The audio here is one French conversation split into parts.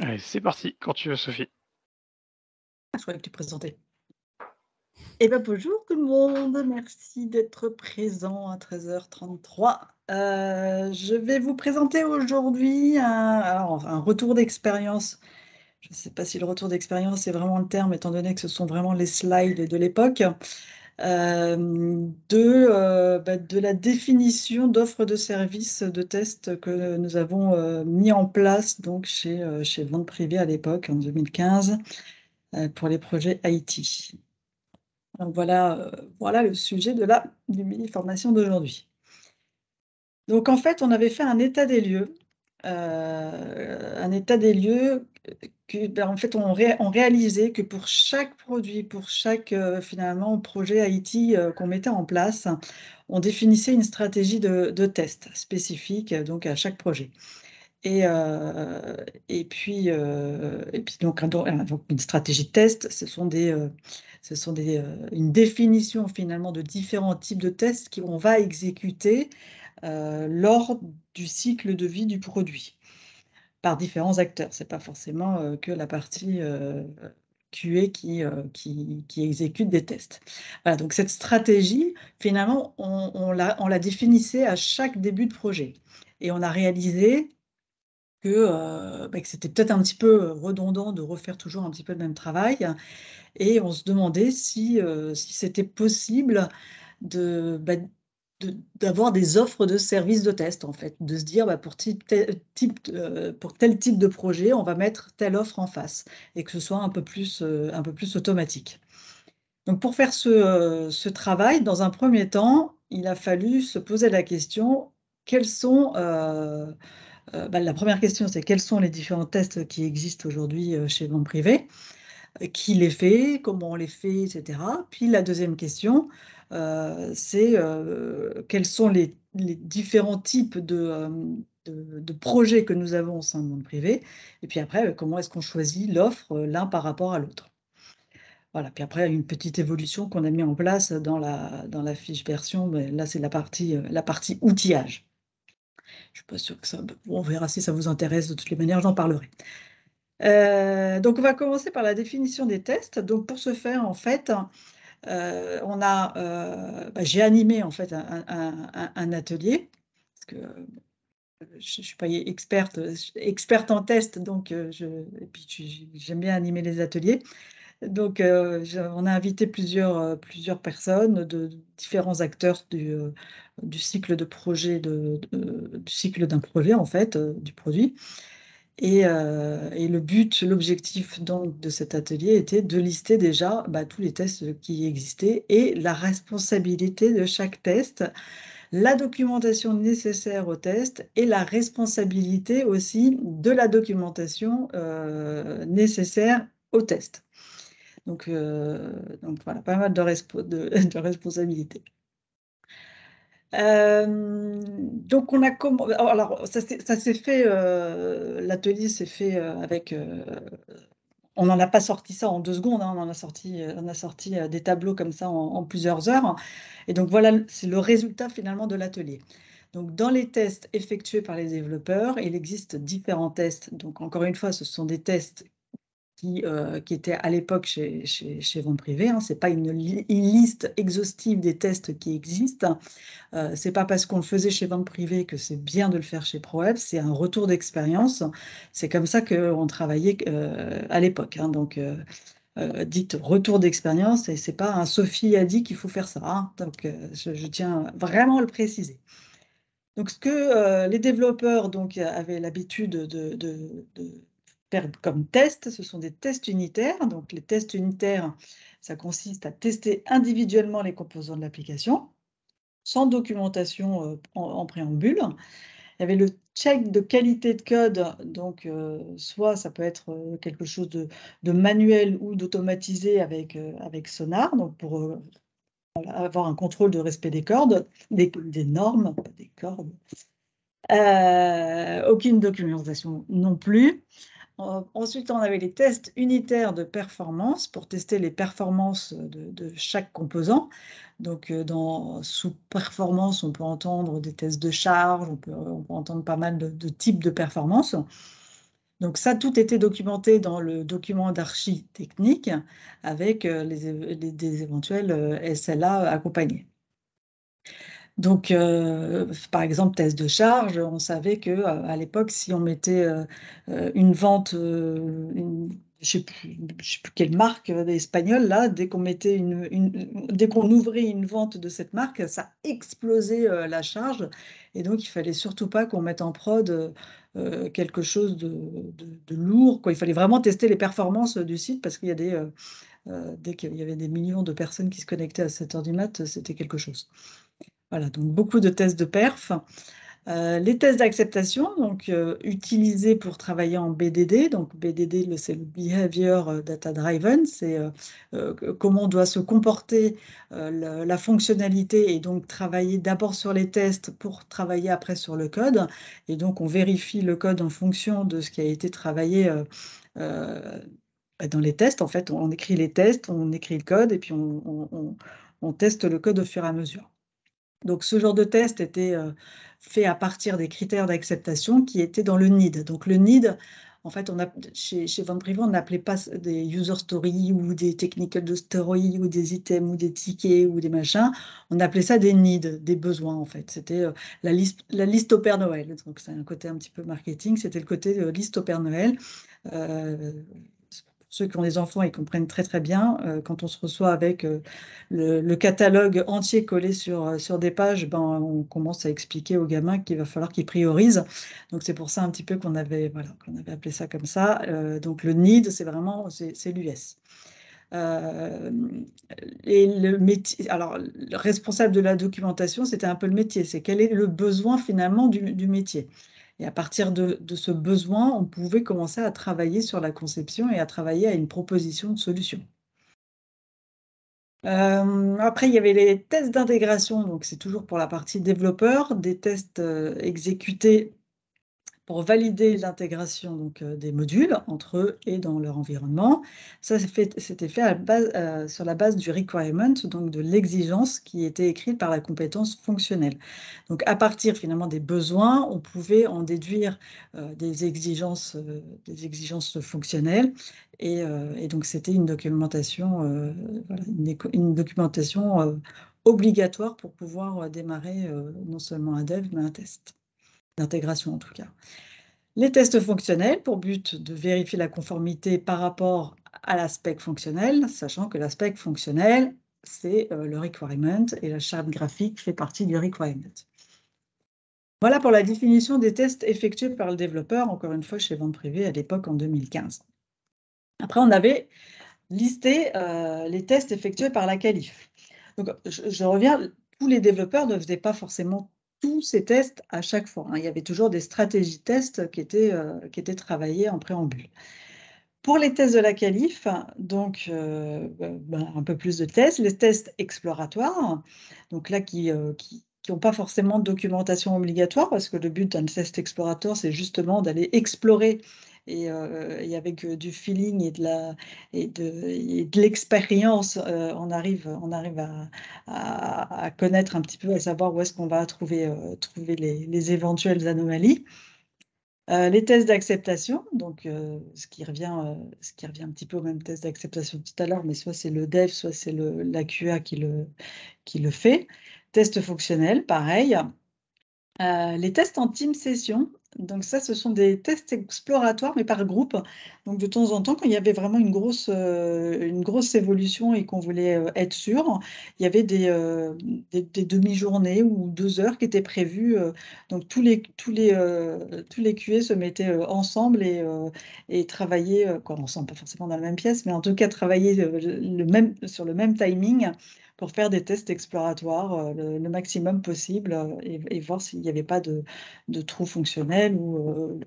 Allez, c'est parti, quand tu veux, Sophie. Ah, je croyais que tu présentais. Eh bien, bonjour tout le monde, merci d'être présent à 13h33. Je vais vous présenter aujourd'hui un retour d'expérience. Je ne sais pas si le retour d'expérience est vraiment le terme, étant donné que ce sont vraiment les slides de l'époque, de la définition d'offres de services de test que nous avons mis en place donc, chez Vente Privée à l'époque, en 2015, pour les projets IT. Donc voilà le sujet du mini-formation d'aujourd'hui. Donc en fait, on avait fait un état des lieux. Un état des lieux en fait, on réalisait que pour chaque produit, pour chaque finalement projet IT qu'on mettait en place, on définissait une stratégie de test spécifique donc à chaque projet. Et puis donc une stratégie de test, ce sont une définition finalement de différents types de tests qu'on va exécuter lors du cycle de vie du produit par différents acteurs. C'est pas forcément que la partie QA qui exécute des tests. Voilà, donc cette stratégie, finalement, on la définissait à chaque début de projet. Et on a réalisé que c'était peut-être un petit peu redondant de refaire toujours un petit peu le même travail, et on se demandait si c'était possible d'avoir des offres de services de test, en fait, de se dire pour tel type de projet, on va mettre telle offre en face, et que ce soit un peu plus automatique. Donc pour faire ce travail, dans un premier temps, il a fallu se poser la question, quels sont la première question, c'est quels sont les différents tests qui existent aujourd'hui chez Vente Privée? Qui les fait? Comment on les fait? Et cetera. Puis la deuxième question, c'est quels sont les différents types de projets que nous avons au sein de Vente Privée? Et puis après, comment est-ce qu'on choisit l'offre l'un par rapport à l'autre? Voilà, puis après, une petite évolution qu'on a mis en place dans la fiche version, mais là, c'est la partie outillage. Je suis pas sûre que ça. On verra si ça vous intéresse. De toutes les manières, j'en parlerai. Donc, on va commencer par la définition des tests. Donc, pour ce faire, en fait, j'ai animé en fait un atelier parce que je suis pas experte en test, donc et puis j'aime bien animer les ateliers. Donc, on a invité plusieurs personnes de différents acteurs du cycle de projet, du cycle d'un projet, en fait, du produit. Et l'objectif donc de cet atelier était de lister déjà tous les tests qui existaient et la responsabilité de chaque test, la documentation nécessaire au test et la responsabilité aussi de la documentation nécessaire au test. Donc voilà, pas mal de responsabilités. Donc on a alors ça s'est fait, l'atelier s'est fait avec, on n'en a pas sorti ça en 2 secondes, hein, on a sorti des tableaux comme ça en plusieurs heures. Et donc voilà, c'est le résultat finalement de l'atelier. Donc dans les tests effectués par les développeurs, il existe différents tests. Donc encore une fois, ce sont des tests qui était à l'époque chez Vente Privée, hein. Ce n'est pas une liste exhaustive des tests qui existent. Ce n'est pas parce qu'on le faisait chez Vente Privée que c'est bien de le faire chez ProWeb, c'est un retour d'expérience. C'est comme ça qu'on travaillait à l'époque, hein. Donc, dites retour d'expérience, et ce n'est pas un Sophie a dit qu'il faut faire ça, hein. Donc, je tiens vraiment à le préciser. Donc, ce que les développeurs donc, avaient l'habitude de faire comme test, ce sont des tests unitaires. Donc, les tests unitaires, ça consiste à tester individuellement les composants de l'application, sans documentation en préambule. Il y avait le check de qualité de code, donc soit ça peut être quelque chose de manuel ou d'automatisé avec Sonar, donc pour avoir un contrôle de respect des normes, pas des cordes. Aucune documentation non plus. Ensuite, on avait les tests unitaires de performance pour tester les performances de chaque composant. Donc, sous performance, on peut entendre des tests de charge, on peut entendre pas mal de types de performance. Donc ça, tout était documenté dans le document d'archi technique avec des éventuels SLA accompagnés. Donc, par exemple, test de charge, on savait que à l'époque, si on mettait une vente, je ne sais plus quelle marque espagnole, là, dès qu'on mettait dès qu'on ouvrait une vente de cette marque, ça explosait la charge. Et donc, il fallait surtout pas qu'on mette en prod quelque chose de lourd, quoi. Il fallait vraiment tester les performances du site parce qu'il y a dès qu'il y avait des millions de personnes qui se connectaient à 7 heures du mat, c'était quelque chose. Voilà, donc beaucoup de tests de perf. Les tests d'acceptation, donc utilisés pour travailler en BDD. Donc BDD, c'est le Behavior Data Driven, c'est comment on doit se comporter, la fonctionnalité, et donc travailler d'abord sur les tests pour travailler après sur le code. Et donc on vérifie le code en fonction de ce qui a été travaillé euh, dans les tests. En fait, on écrit les tests, on écrit le code, et puis on teste le code au fur et à mesure. Donc, ce genre de test était fait à partir des critères d'acceptation qui étaient dans le need. Donc, le need, en fait, chez Van Privé, on n'appelait pas des user stories ou des technical stories ou des items ou des tickets ou des machins. On appelait ça des needs, des besoins, en fait. C'était la liste au Père Noël. Donc, c'est un côté un petit peu marketing. C'était le côté de liste au Père Noël. Euh, Ceux qui ont des enfants, ils comprennent très très bien. Quand on se reçoit avec le catalogue entier collé sur des pages, ben, on commence à expliquer aux gamins qu'il va falloir qu'ils priorisent. Donc c'est pour ça un petit peu voilà, qu'on avait appelé ça comme ça. Donc le need, c'est l'US. Euh, et le métier, alors le responsable de la documentation, c'était un peu le métier, c'est quel est le besoin finalement du métier. Et à partir de ce besoin, on pouvait commencer à travailler sur la conception et à travailler à une proposition de solution. Après, il y avait les tests d'intégration, donc c'est toujours pour la partie développeur, des tests exécutés pour valider l'intégration des modules entre eux et dans leur environnement. Ça, c'était fait sur la base du requirement, donc de l'exigence qui était écrite par la compétence fonctionnelle. Donc, à partir finalement des besoins, on pouvait en déduire des exigences fonctionnelles. Et donc, c'était une documentation, voilà, une documentation obligatoire pour pouvoir démarrer non seulement un dev, mais un test d'intégration en tout cas. Les tests fonctionnels pour but de vérifier la conformité par rapport à l'aspect fonctionnel, sachant que l'aspect fonctionnel, c'est le requirement et la charte graphique fait partie du requirement. Voilà pour la définition des tests effectués par le développeur, encore une fois chez Vente Privée à l'époque en 2015. Après, on avait listé les tests effectués par la qualif. Donc, je reviens, tous les développeurs ne faisaient pas forcément tous ces tests à chaque fois, hein. Il y avait toujours des stratégies de tests qui étaient travaillées en préambule. Pour les tests de la qualif, donc un peu plus de tests, les tests exploratoires, donc là qui n'ont pas forcément de documentation obligatoire, parce que le but d'un test exploratoire, c'est justement d'aller explorer et avec du feeling et de l'expérience, on arrive à connaître un petit peu, à savoir où est-ce qu'on va trouver les éventuelles anomalies. Les tests d'acceptation, donc ce qui revient un petit peu au même test d'acceptation tout à l'heure, mais soit c'est le dev, soit c'est la QA qui le fait. Test fonctionnel, pareil. Les tests en team session, donc ça, ce sont des tests exploratoires, mais par groupe. Donc de temps en temps, quand il y avait vraiment une grosse évolution et qu'on voulait être sûr, il y avait des demi-journées ou 2 heures qui étaient prévues. Donc tous les QA se mettaient ensemble et travaillaient, quoi, ensemble, pas forcément dans la même pièce, mais en tout cas travailler sur le même timing pour faire des tests exploratoires le maximum possible et voir s'il n'y avait pas de trous fonctionnels ou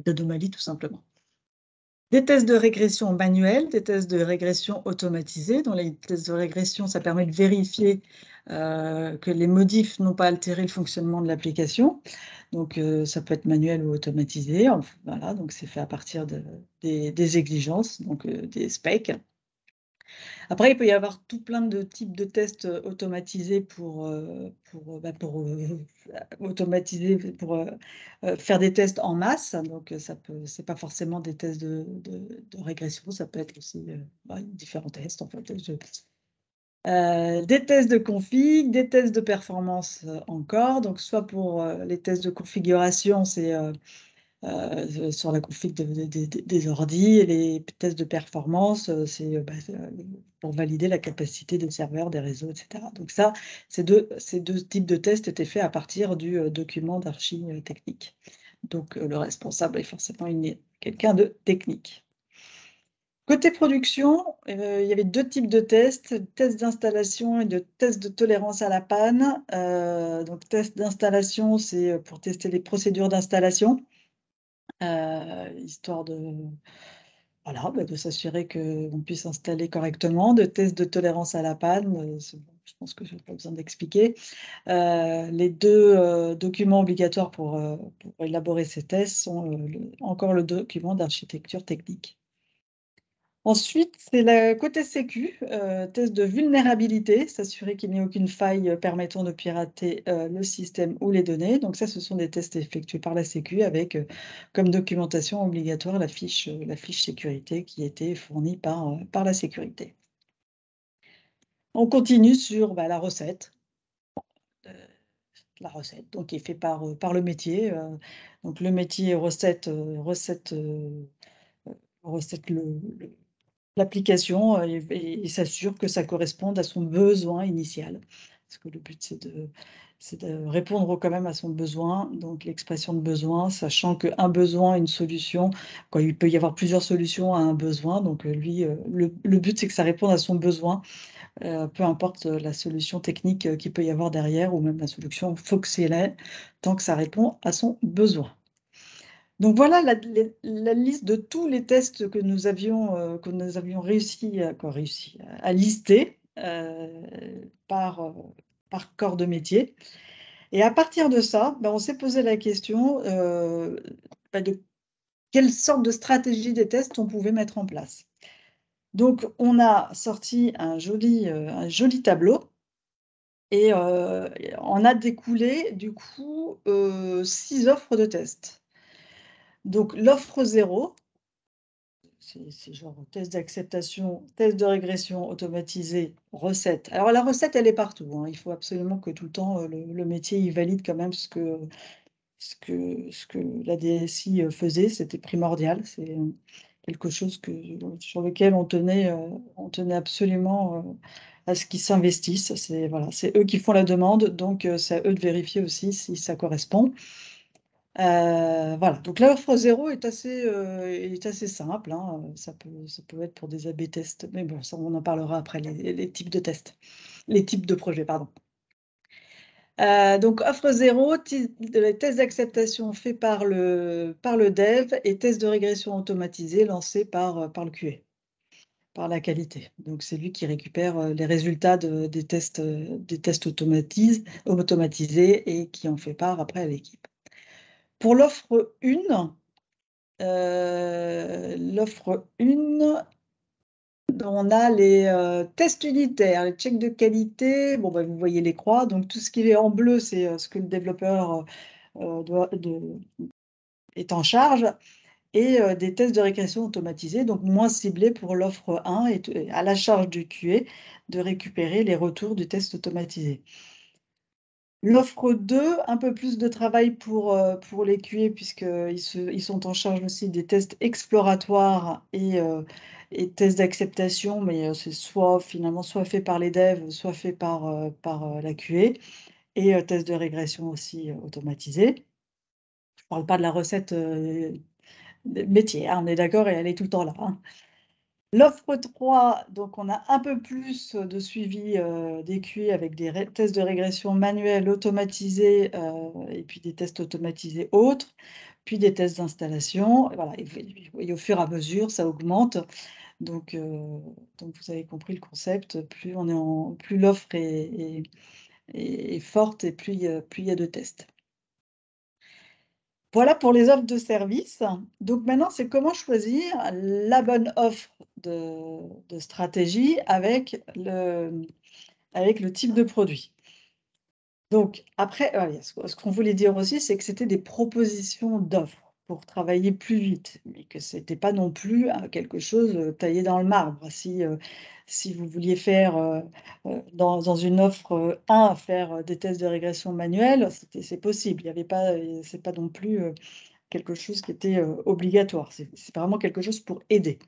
d'anomalies tout simplement. Des tests de régression manuels, des tests de régression automatisés. Dans les tests de régression, ça permet de vérifier que les modifs n'ont pas altéré le fonctionnement de l'application. Donc, ça peut être manuel ou automatisé. Voilà, donc c'est fait à partir des exigences, donc des specs. Après, il peut y avoir tout plein de types de tests automatisés automatiser, faire des tests en masse. Donc, c'est pas forcément des tests de régression, ça peut être aussi différents tests en fait. Des tests de config, des tests de performance encore. Donc, soit pour les tests de configuration, c'est sur la config des ordis, et les tests de performance, c'est pour valider la capacité des serveurs, des réseaux, etc. Donc ça, ces deux types de tests étaient faits à partir du document d'archi technique. Donc le responsable est forcément quelqu'un de technique. Côté production, il y avait deux types de tests, tests d'installation et de tests de tolérance à la panne. Donc test d'installation, c'est pour tester les procédures d'installation. Histoire voilà, de s'assurer qu'on puisse installer correctement. De tests de tolérance à la panne, je pense que je n'ai pas besoin d'expliquer. Les deux documents obligatoires pour élaborer ces tests sont encore le document d'architecture technique. Ensuite, c'est le côté sécu, test de vulnérabilité, s'assurer qu'il n'y ait aucune faille permettant de pirater le système ou les données. Donc ça, ce sont des tests effectués par la Sécu avec comme documentation obligatoire la fiche sécurité qui était fournie par la sécurité. On continue sur la recette. La recette, donc qui est fait par le métier. Donc le métier recette l'application et s'assure que ça corresponde à son besoin initial. Parce que le but, c'est de répondre quand même à son besoin, donc l'expression de besoin, sachant qu'un besoin, une solution, quoi, il peut y avoir plusieurs solutions à un besoin, donc lui, le but, c'est que ça réponde à son besoin, peu importe la solution technique qu'il peut y avoir derrière, ou même la solution fonctionnelle, tant que ça répond à son besoin. Donc voilà la liste de tous les tests que nous avions réussi à lister par corps de métier. Et à partir de ça, on s'est posé la question de quelle sorte de stratégie des tests on pouvait mettre en place. Donc on a sorti un joli tableau et on a découlé du coup 6 offres de tests. Donc l'offre 0, c'est genre test d'acceptation, test de régression automatisé, recette. Alors la recette, elle est partout, hein. Il faut absolument que tout le temps le métier il valide quand même ce que la DSI faisait, c'était primordial. C'est quelque chose sur lequel on tenait absolument à ce qu'ils s'investissent. Voilà, c'est eux qui font la demande, donc c'est à eux de vérifier aussi si ça correspond. Voilà, donc l'offre 0 est assez simple, hein. Ça peut être pour des A/B tests, mais bon, ça, on en parlera après, les types de tests, les types de projets, pardon. Donc offre 0, les tests d'acceptation faits par le dev et tests de régression automatisés lancés par le QA, par la qualité. Donc c'est lui qui récupère les résultats des tests automatisés et qui en fait part après à l'équipe. Pour l'offre 1, on a les tests unitaires, les checks de qualité. Bon, vous voyez les croix. Donc, tout ce qui est en bleu, c'est ce que le développeur est en charge. Et des tests de régression automatisés, donc moins ciblés pour l'offre 1 et à la charge du QA de récupérer les retours du test automatisé. L'offre 2, un peu plus de travail pour les QA puisqu'ils sont en charge aussi des tests exploratoires et tests d'acceptation, mais c'est finalement soit fait par les devs, soit fait par la QA et tests de régression aussi automatisés. Je ne parle pas de la recette métier, hein, on est d'accord et elle est tout le temps là, hein. L'offre 3, donc on a un peu plus de suivi des QA avec des tests de régression manuels automatisés et puis des tests automatisés autres, puis des tests d'installation. Voilà, et au fur et à mesure, ça augmente. Donc vous avez compris le concept, plus l'offre est forte et plus il y a de tests. Voilà pour les offres de service. Donc maintenant, c'est comment choisir la bonne offre de stratégie avec le type de produit. Donc après, ce qu'on voulait dire aussi, c'est que c'était des propositions d'offres pour travailler plus vite, mais que c'était pas non plus, quelque chose, taillé dans le marbre. Si vous vouliez faire, dans une offre, 1, faire, des tests de régression manuels, c'est possible. Il y avait pas, c'est pas non plus, quelque chose qui était, obligatoire. C'est vraiment quelque chose pour aider.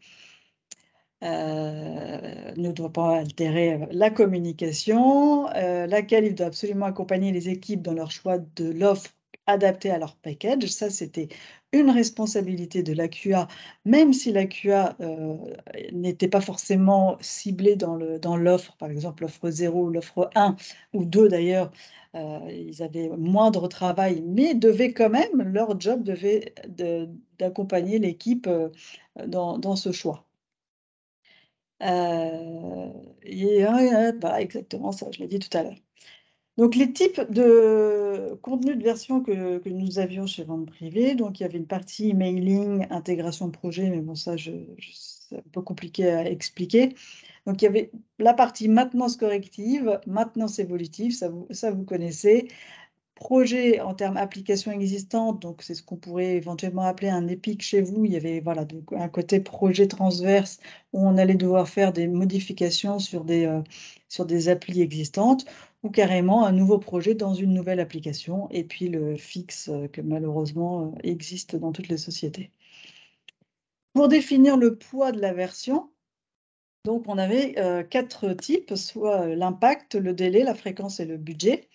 Ne doit pas altérer, la communication, laquelle il doit absolument accompagner les équipes dans leur choix de l'offre adaptée à leur package. Ça, c'était une responsabilité de la QA, même si la QA, n'était pas forcément ciblée dans l'offre, par exemple l'offre 0 ou l'offre 1 ou 2 d'ailleurs, ils avaient moindre travail, mais devaient quand même leur job devait d'accompagner l'équipe, dans ce choix. Bah, exactement ça, je l'ai dit tout à l'heure. Donc les types de contenus de version que nous avions chez Vente Privée, donc il y avait une partie emailing, intégration de projet, mais bon ça c'est un peu compliqué à expliquer. Donc il y avait la partie maintenance corrective, maintenance évolutive, ça vous connaissez. Projet en termes application existante, donc c'est ce qu'on pourrait éventuellement appeler un EPIC chez vous. Il y avait voilà, donc un côté projet transverse où on allait devoir faire des modifications sur des applis existantes ou carrément un nouveau projet dans une nouvelle application et puis le fixe, que malheureusement, existe dans toutes les sociétés. Pour définir le poids de la version, donc on avait, 4 types, soit, l'impact, le délai, la fréquence et le budget.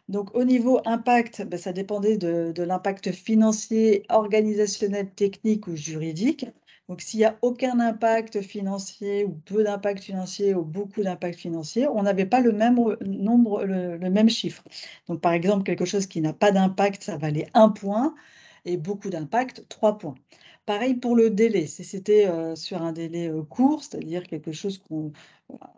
Donc au niveau impact, bah, ça dépendait de l'impact financier, organisationnel, technique ou juridique. Donc s'il y a aucun impact financier ou peu d'impact financier ou beaucoup d'impact financier, on n'avait pas le même nombre, le même chiffre. Donc par exemple, quelque chose qui n'a pas d'impact, ça valait 1 point et beaucoup d'impact, 3 points. Pareil pour le délai. Si c'était, sur un délai, court, c'est-à-dire quelque chose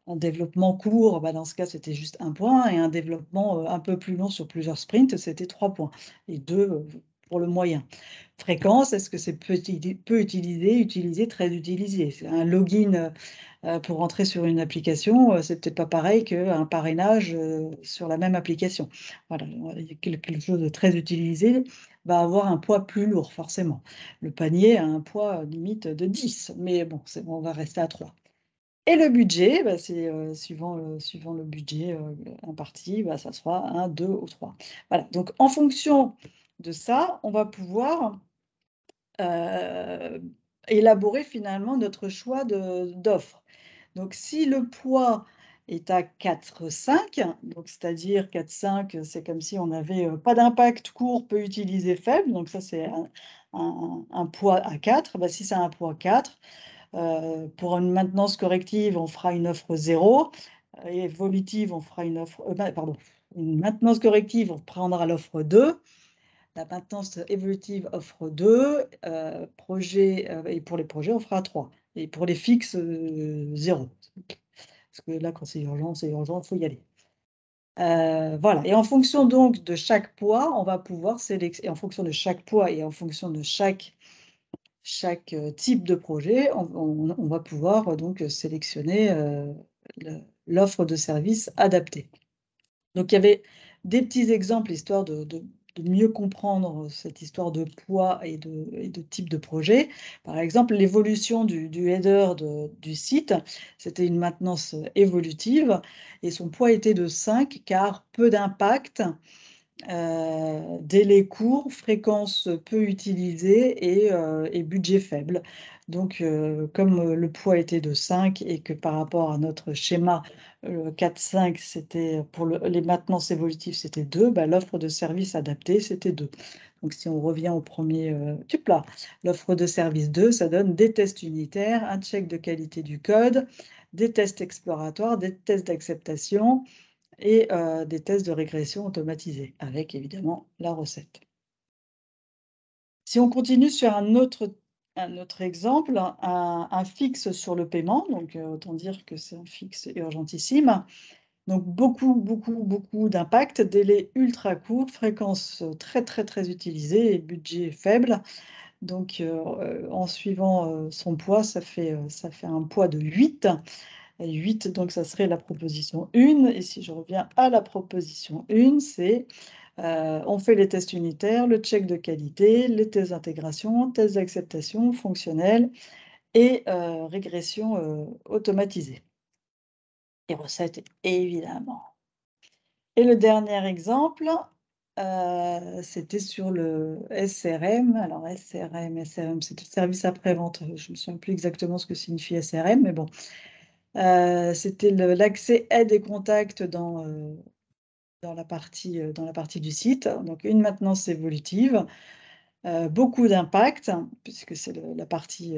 en développement court, bah, dans ce cas, c'était juste 1 point et un développement, un peu plus long sur plusieurs sprints, c'était 3 points et 2, pour le moyen. Fréquence, est-ce que c'est peu utilisé, très utilisé? C'est un login, pour entrer sur une application, c'est peut-être pas pareil qu'un parrainage, sur la même application. Voilà, quelque chose de très utilisé va avoir un poids plus lourd forcément. Le panier a un poids, limite de 10, mais bon, on va rester à 3. Et le budget, bah, c'est, suivant le budget, imparti, bah, ça sera 1, 2 ou 3. Voilà, donc en fonction de ça, on va pouvoir, heu, élaborer finalement notre choix d'offre. Donc si le poids est à 4,5, donc c'est-à-dire 4,5, c'est comme si on avait, pas d'impact court, peu utilisé, faible, donc ça c'est un poids à 4. Bah, si c'est un poids 4, pour une maintenance corrective, on fera une offre 0, évolutive, on fera une offre, pardon, une maintenance corrective, on prendra l'offre 2. La maintenance évolutive offre 2, projet, et pour les projets, on fera 3 et pour les fixes, 0. Parce que là, quand c'est urgent, il faut y aller. Voilà et en fonction donc de chaque poids, on va pouvoir et en fonction de chaque poids et en fonction de chaque, type de projet, on va pouvoir, donc, sélectionner, l'offre de service adaptée. Donc il y avait des petits exemples histoire de mieux comprendre cette histoire de poids et de type de projet. Par exemple, l'évolution du header du site, c'était une maintenance, évolutive et son poids était de 5 car peu d'impact, délai court, fréquence peu utilisée et budget faible. Donc comme, le poids était de 5 et que par rapport à notre schéma, 4-5 c'était pour les maintenances évolutives, c'était 2, bah, l'offre de service adaptée, c'était 2. Donc si on revient au premier er là, l'offre de service 2, ça donne des tests unitaires, un check de qualité du code, des tests exploratoires, des tests d'acceptation et des tests de régression automatisés avec évidemment la recette. Si on continue sur un autre exemple, un fixe sur le paiement, donc autant dire que c'est un fixe urgentissime. Donc beaucoup, beaucoup, beaucoup d'impact, délai ultra court, fréquence, très, très, très utilisée et budget faible. Donc, en suivant son poids, ça fait un poids de 8. Et 8, donc ça serait la proposition 1. Et si je reviens à la proposition 1, c'est on fait les tests unitaires, le check de qualité, les tests d'intégration, tests d'acceptation fonctionnelle et régression automatisée. Et recettes, évidemment. Et le dernier exemple, c'était sur le SRM. Alors SRM, c'est le service après-vente. Je ne me souviens plus exactement ce que signifie SRM, mais bon. C'était l'accès aide et contact dans la partie du site. Donc une maintenance évolutive, beaucoup d'impact, puisque c'est la partie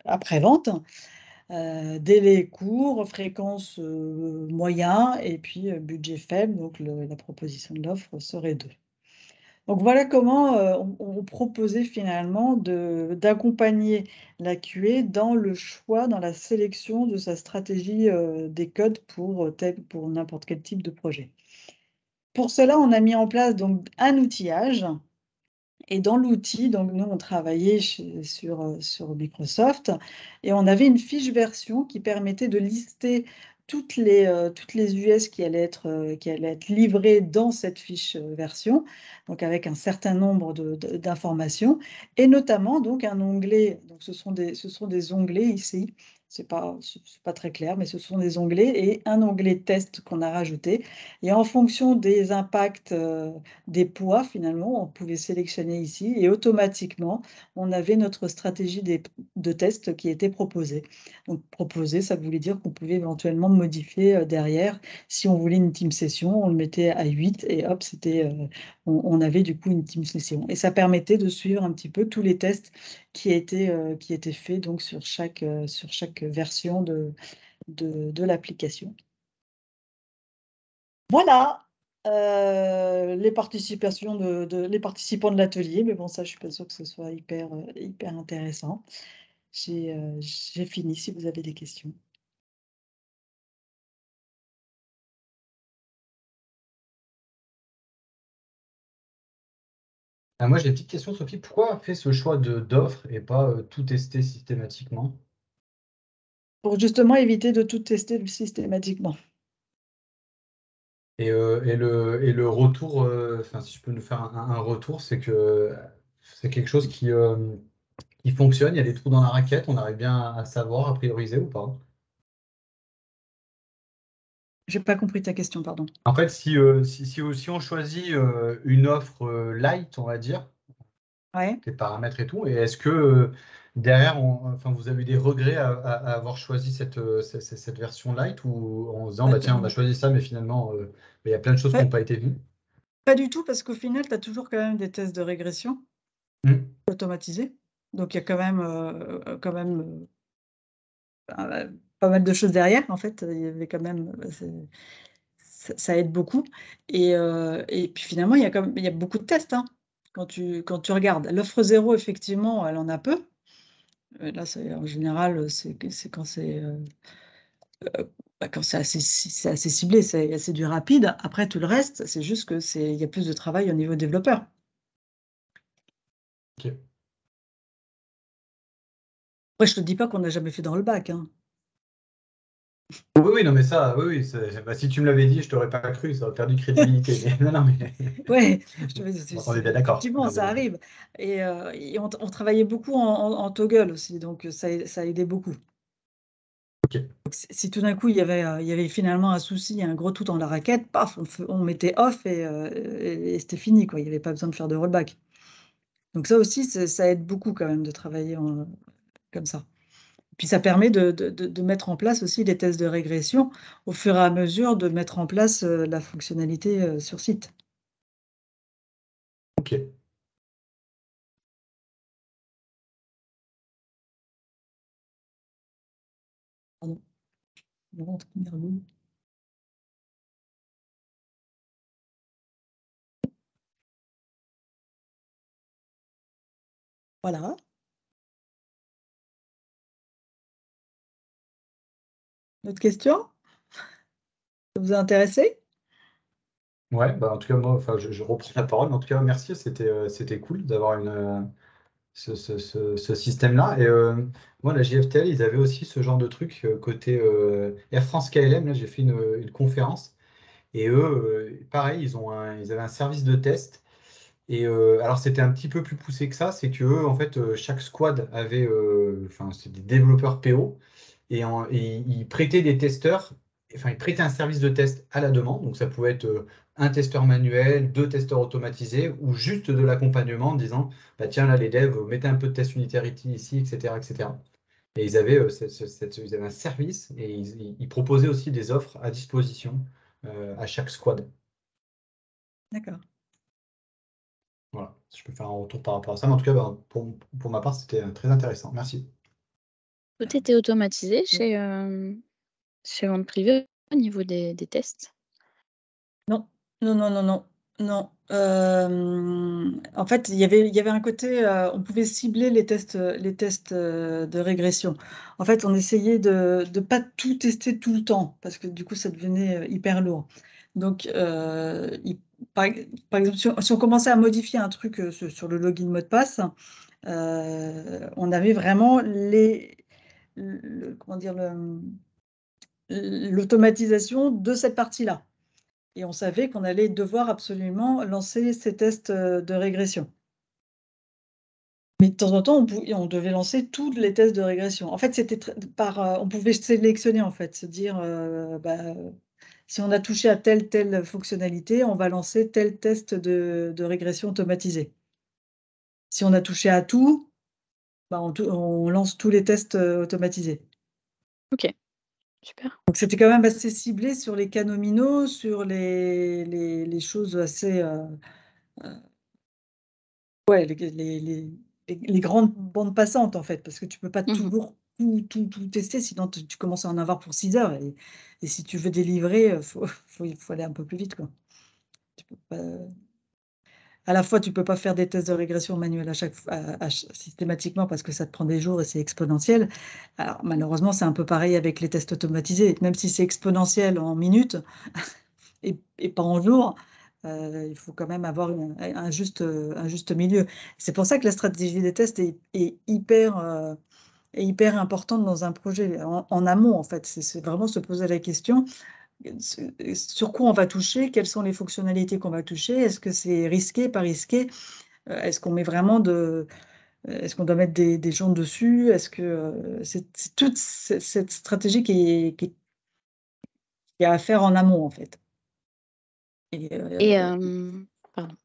après-vente. Délai court, fréquence moyen et puis budget faible, donc la proposition de l'offre serait 2. Donc voilà comment on proposait finalement d'accompagner la QA dans le choix, dans la sélection de sa stratégie des codes pour n'importe quel type de projet. Pour cela, on a mis en place donc un outillage. Et dans l'outil, donc nous, on travaillait sur Microsoft et on avait une fiche version qui permettait de lister toutes les US qui allaient être livrées dans cette fiche version, donc avec un certain nombre d'informations, et notamment donc un onglet. Donc ce sont des onglets ici. C'est pas très clair, mais ce sont des onglets et un onglet test qu'on a rajouté. Et en fonction des impacts des poids, finalement, on pouvait sélectionner ici et automatiquement, on avait notre stratégie de test qui était proposée. Donc proposer, ça voulait dire qu'on pouvait éventuellement modifier derrière. Si on voulait une team session, on le mettait à 8 et hop, on avait du coup une team session. Et ça permettait de suivre un petit peu tous les tests qui étaient faits donc, sur chaque version de l'application. Voilà, les participants de l'atelier, mais bon, ça, je suis pas sûre que ce soit hyper intéressant. J'ai fini si vous avez des questions. Moi, j'ai une petite question, Sophie. Pourquoi on fait ce choix d'offre et pas tout tester systématiquement? Pour justement éviter de tout tester systématiquement. Et le retour, enfin, si je peux nous faire un retour, c'est que c'est quelque chose qui fonctionne. Il y a des trous dans la raquette, on arrive bien à savoir, à prioriser ou pas? J'ai pas compris ta question, pardon. En fait, si on choisit une offre light, on va dire, Ouais. les paramètres et tout, et est-ce que derrière, enfin, vous avez des regrets à avoir choisi cette version light ou en se disant, Bah, bah, tiens, on a choisi ça, mais finalement, il y a plein de choses qui n'ont ouais, pas été vues. pas du tout, parce qu'au final, tu as toujours quand même des tests de régression Hmm. automatisés. Donc il y a quand même, pas mal de choses derrière, en fait. Il y avait quand même, ça aide beaucoup et puis finalement, il y a beaucoup de tests, hein. Quand tu regardes. L'offre 0, effectivement, elle en a peu. Là, c'est en général, c'est quand c'est assez ciblé, c'est du rapide. Après, tout le reste, c'est juste que il y a plus de travail au niveau développeur. Ok. Après, je te dis pas qu'on n'a jamais fait de rollback, hein. Oui, oui, non, mais ça, oui, oui, bah, si tu me l'avais dit, je t'aurais pas cru, ça aurait perdu de crédibilité. Mais non, non, mais Ouais, je te bon, on est bien d'accord. effectivement, ça arrive et on travaillait beaucoup en toggle aussi, donc ça aidait beaucoup. Ok, Donc si tout d'un coup, il y avait finalement un souci, un gros trou dans la raquette, paf, on mettait off et c'était fini, quoi. Il y avait pas besoin de faire de rollback. Donc ça aussi, ça aide beaucoup quand même de travailler comme ça. Puis ça permet de mettre en place aussi les tests de régression au fur et à mesure de mettre en place, la fonctionnalité, sur site. ok. Pardon. Je rentre nerveux. Voilà. D'autres questions? Ça vous a intéressé? Ouais, bah, en tout cas, moi, enfin, je reprends la parole, mais en tout cas, merci, c'était cool d'avoir ce système-là. Et moi, la JFTL, ils avaient aussi ce genre de truc côté Air France KLM. Là, j'ai fait une conférence. Et eux, pareil, ils avaient un service de test. Et alors, c'était un petit peu plus poussé que ça. C'est que eux, en fait, chaque squad avait, enfin, c'est des développeurs PO. Et ils prêtaient des testeurs, enfin, ils prêtaient un service de test à la demande. Donc, ça pouvait être un testeur manuel, deux testeurs automatisés, ou juste de l'accompagnement en disant, bah, tiens, là, les devs, mettez un peu de test Unitarity ici, etc., etc. Et ils avaient, ils avaient un service et ils proposaient aussi des offres à disposition à chaque squad. D'accord. Voilà, si je peux faire un retour par rapport à ça. Mais en tout cas, bah, pour ma part, c'était très intéressant. Merci. Tout était automatisé chez Vente Privée au niveau des tests? Non, non, non, non, non, non. En fait, il y avait un côté, on pouvait cibler les tests de régression. En fait, on essayait de ne pas tout tester tout le temps, parce que du coup, ça devenait hyper lourd. Donc, par, par exemple, si on commençait à modifier un truc sur le login mot de passe, on avait vraiment comment dire, l'automatisation de cette partie-là. Et on savait qu'on allait devoir absolument lancer ces tests de régression. Mais de temps en temps, on devait lancer tous les tests de régression. En fait, c'était on pouvait sélectionner, en fait, se dire, si on a touché à telle fonctionnalité, on va lancer tel test de régression automatisé. Si on a touché à tout, on lance tous les tests automatisés. OK, super. Donc c'était quand même assez ciblé sur les cas nominaux, sur les choses assez... ouais, les grandes bandes passantes, en fait, parce que tu peux pas Mmh. toujours tout tester, sinon tu commences à en avoir pour 6 heures et si tu veux délivrer, faut aller un peu plus vite, quoi. Tu peux pas à la fois, tu peux pas faire des tests de régression manuels à chaque fois systématiquement parce que ça te prend des jours et c'est exponentiel. Alors malheureusement, c'est un peu pareil avec les tests automatisés. Même si c'est exponentiel en minutes et pas en jours, il faut quand même avoir un juste milieu. C'est pour ça que la stratégie des tests est hyper importante dans un projet, en amont, en fait. C'est vraiment se poser la question, sur quoi on va toucher, quelles sont les fonctionnalités qu'on va toucher, est-ce que c'est risqué, pas risqué, est-ce qu'on met vraiment est-ce qu'on doit mettre des gens dessus, est-ce que c'est toute cette stratégie qui est à faire en amont, en fait. Et Et pardon.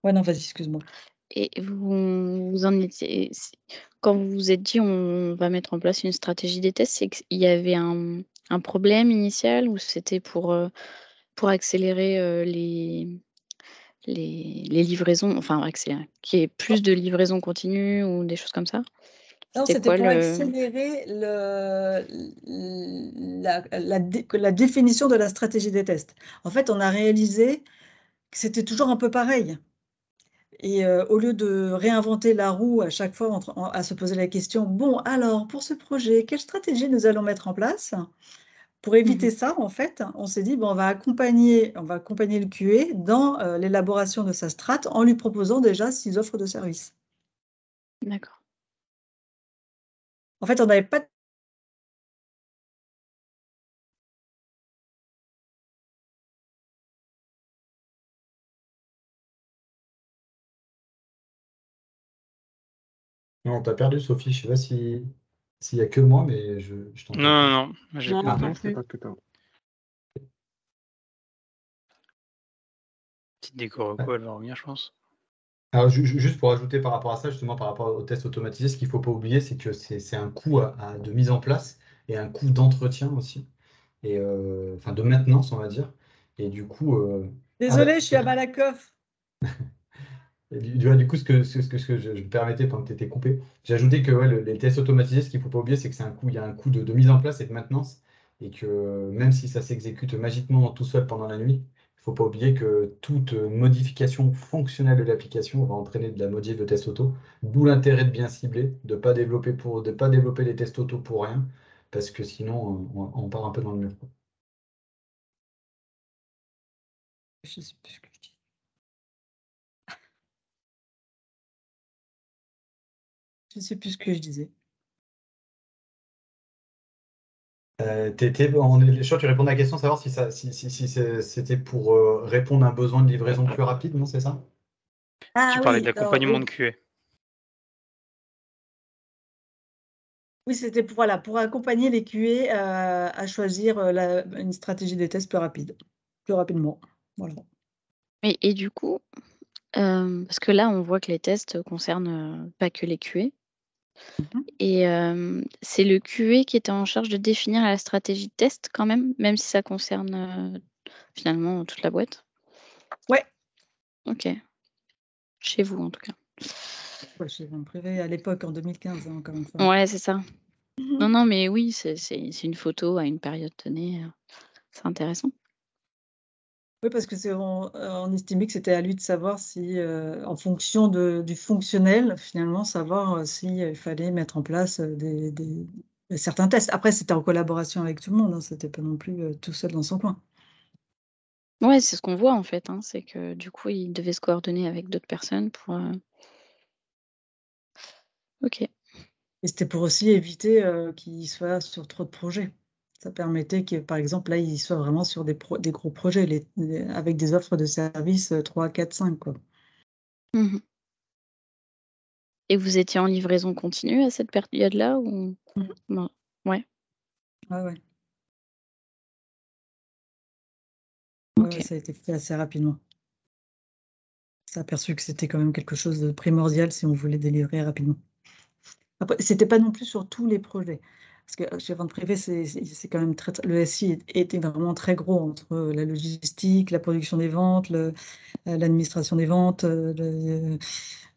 ouais, non, vas-y, excuse-moi. Et vous en étiez quand vous vous êtes dit: «On va mettre en place une stratégie des tests», c'est qu'il y avait un problème initial ou c'était pour accélérer, les livraisons, enfin accélérer, qu'il y ait plus de livraisons continues ou des choses comme ça? Non, C'était c'était quoi pour le accélérer la définition de la stratégie des tests. En fait, on a réalisé que c'était toujours un peu pareil. Et au lieu de réinventer la roue à chaque fois à se poser la question, bon, alors, pour ce projet, quelle stratégie nous allons mettre en place? Pour Mmh. éviter ça, en fait, on s'est dit, bon, on va accompagner le QA dans l'élaboration de sa strate en lui proposant déjà 6 offres de services. D'accord. En fait, on n'avait pas. Non, t'as perdu, Sophie. Je sais pas s'il y a que moi, mais je Non, t'entends plus. non, non, j'ai Non, pas non, non c'est plus. pas que toi. Petite déco Ouais. quoi, elle va revenir, je pense. Alors, juste pour ajouter par rapport à ça, justement, par rapport au test automatisé, ce qu'il ne faut pas oublier, c'est que c'est un coût de mise en place et un coût d'entretien aussi, et enfin de maintenance, on va dire. Et du coup, ah bah, Désolée, je suis à Malakoff. du coup, ce que je me permettais pendant que tu étais coupé, j'ai ajouté que ouais, les tests automatisés, ce qu'il ne faut pas oublier, c'est que c'est un coût, il y a un coût de mise en place et de maintenance, et que même si ça s'exécute magiquement tout seul pendant la nuit, il ne faut pas oublier que toute modification fonctionnelle de l'application va entraîner de la modif de test auto, d'où l'intérêt de bien cibler, de ne pas développer les tests auto pour rien, parce que sinon on part un peu dans le mur, quoi. Je sais plus ce que je dis. Je sais plus ce que je disais. Je crois que tu réponds à la question, savoir si c'était pour répondre à un besoin de livraison plus rapide, non, c'est ça? Ah Tu parlais oui, d'accompagnement de QA. oui, c'était pour, voilà, pour accompagner les QA à choisir une stratégie des tests plus rapidement. Voilà. Et du coup, parce que là, on voit que les tests concernent pas que les QA. Mhm. Et c'est le QA qui était en charge de définir la stratégie de test quand même si ça concerne finalement toute la boîte? Ouais. OK. Chez vous, en tout cas. Ouais, chez Vente Privée à l'époque, en 2015, hein, encore une fois. Ouais, c'est ça. Mhm. Non, non, mais oui, c'est une photo à une période donnée, c'est intéressant. Oui, parce que on estimait que c'était à lui de savoir si, en fonction du fonctionnel, finalement, savoir s'il fallait mettre en place certains tests. Après, c'était en collaboration avec tout le monde, hein, c'était pas non plus tout seul dans son coin. Ouais, c'est ce qu'on voit en fait, hein, c'est que du coup, il devait se coordonner avec d'autres personnes pour, OK. Et c'était pour aussi éviter qu'il soit sur trop de projets. Ça permettait que, par exemple, là, il soit vraiment sur des gros projets, avec des offres de services 3, 4, 5, quoi. Mmh. Et vous étiez en livraison continue à cette période-là ou? Mhm. Non? Ouais, Ouais, ouais. Ouais, OK. ça a été fait assez rapidement. On s'est aperçu que c'était quand même quelque chose de primordial si on voulait délivrer rapidement. Après, c'était pas non plus sur tous les projets. Parce que chez Vente Privée, c'est quand même le SI était vraiment très gros entre la logistique, la production des ventes, l'administration des ventes,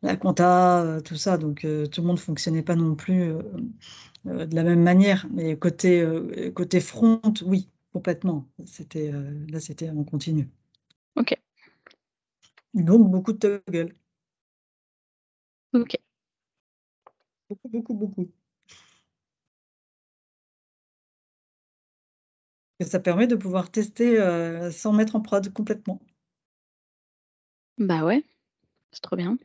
la compta, tout ça. Donc tout le monde fonctionnait pas non plus de la même manière. Mais côté front, oui, complètement. Là, c'était en continu. OK. Donc beaucoup de toggle. OK. Beaucoup, beaucoup, beaucoup. Et ça permet de pouvoir tester sans mettre en prod complètement. Bah, ouais, c'est trop bien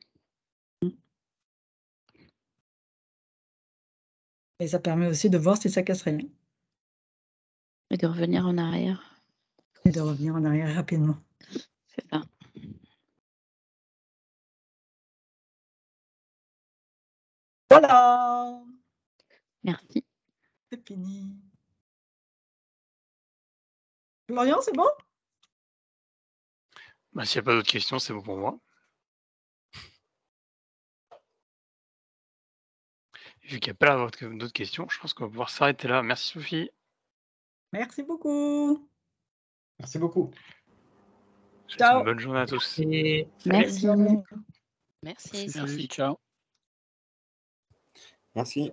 Et ça permet aussi de voir si ça casse rien et de revenir en arrière, et de revenir en arrière rapidement. c'est ça. Voilà, Merci. c'est fini. Florian, c'est bon? Bah, s'il n'y a pas d'autres questions, c'est bon pour moi. Vu qu'il n'y a pas d'autres questions, je pense qu'on va pouvoir s'arrêter là. Merci Sophie. Merci beaucoup. Merci beaucoup. Je vous souhaite Ciao. une bonne journée à tous. Et Salut. Merci. Bonne journée. Merci, merci, salut. ciao. Merci.